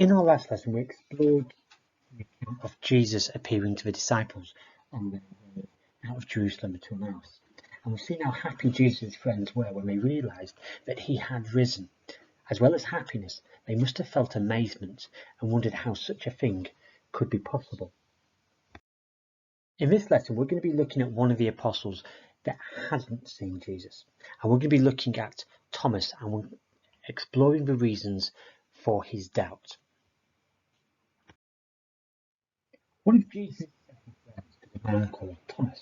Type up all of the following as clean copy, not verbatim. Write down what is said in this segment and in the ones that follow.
In our last lesson, we explored the account of Jesus appearing to the disciples on their way out of Jerusalem to Emmaus. And we've seen how happy Jesus' friends were when they realised that he had risen. As well as happiness, they must have felt amazement and wondered how such a thing could be possible. In this lesson, we're going to be looking at one of the apostles that hasn't seen Jesus. And we're going to be looking at Thomas and we're exploring the reasons for his doubt. One of Jesus' second friends was a man called Thomas.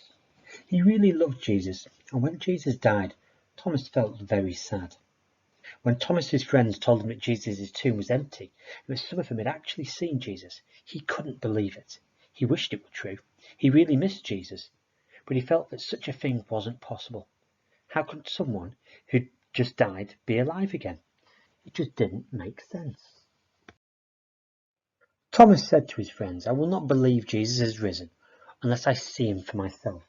He really loved Jesus, and when Jesus died, Thomas felt very sad. When Thomas's friends told him that Jesus' tomb was empty, and that some of them had actually seen Jesus, he couldn't believe it. He wished it were true. He really missed Jesus, but he felt that such a thing wasn't possible. How could someone who'd just died be alive again? It just didn't make sense. Thomas said to his friends, "I will not believe Jesus has risen unless I see him for myself."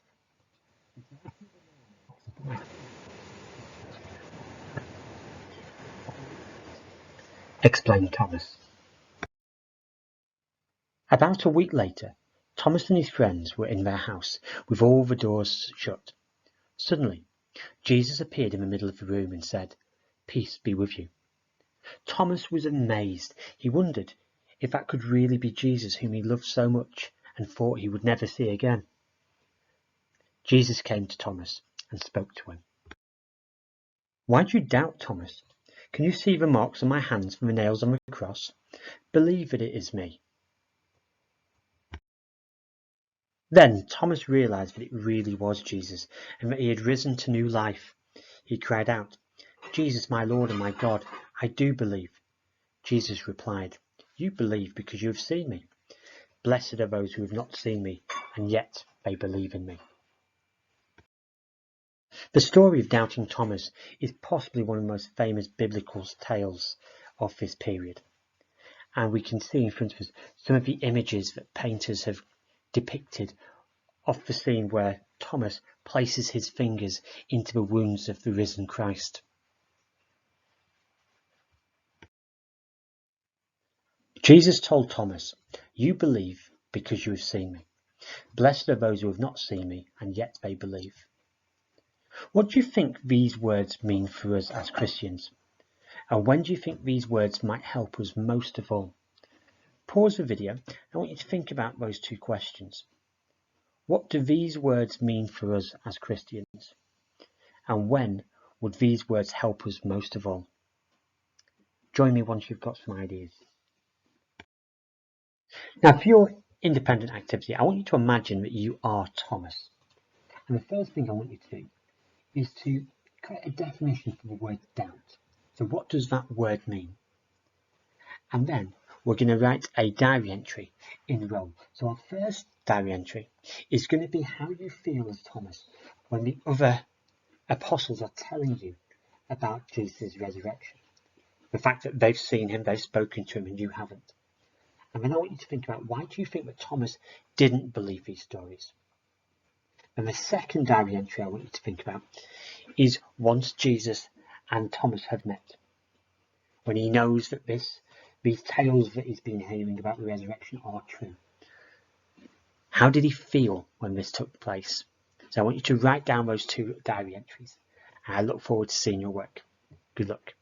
Explained Thomas. About a week later, Thomas and his friends were in their house with all the doors shut. Suddenly, Jesus appeared in the middle of the room and said, "Peace be with you." Thomas was amazed. He wondered if that could really be Jesus whom he loved so much and thought he would never see again. Jesus came to Thomas and spoke to him. "Why do you doubt, Thomas? Can you see the marks on my hands from the nails on the cross? Believe that it is me." Then Thomas realized that it really was Jesus and that he had risen to new life. He cried out, "Jesus, my Lord and my God, I do believe." Jesus replied, "You believe because you have seen me. Blessed are those who have not seen me, and yet they believe in me." The story of doubting Thomas is possibly one of the most famous biblical tales of this period. And we can see in front of us some of the images that painters have depicted of the scene where Thomas places his fingers into the wounds of the risen Christ. Jesus told Thomas, "You believe because you have seen me. Blessed are those who have not seen me, and yet they believe." What do you think these words mean for us as Christians? And when do you think these words might help us most of all? Pause the video. I want you to think about those two questions. What do these words mean for us as Christians? And when would these words help us most of all? Join me once you've got some ideas. Now, for your independent activity, I want you to imagine that you are Thomas. And the first thing I want you to do is to create a definition for the word doubt. So what does that word mean? And then we're going to write a diary entry in Rome. So our first diary entry is going to be how you feel as Thomas when the other apostles are telling you about Jesus' resurrection. The fact that they've seen him, they've spoken to him, and you haven't. And then I want you to think about, why do you think that Thomas didn't believe these stories? And the second diary entry I want you to think about is once Jesus and Thomas have met. When he knows that these tales that he's been hearing about the resurrection are true. How did he feel when this took place? So I want you to write down those two diary entries. And I look forward to seeing your work. Good luck.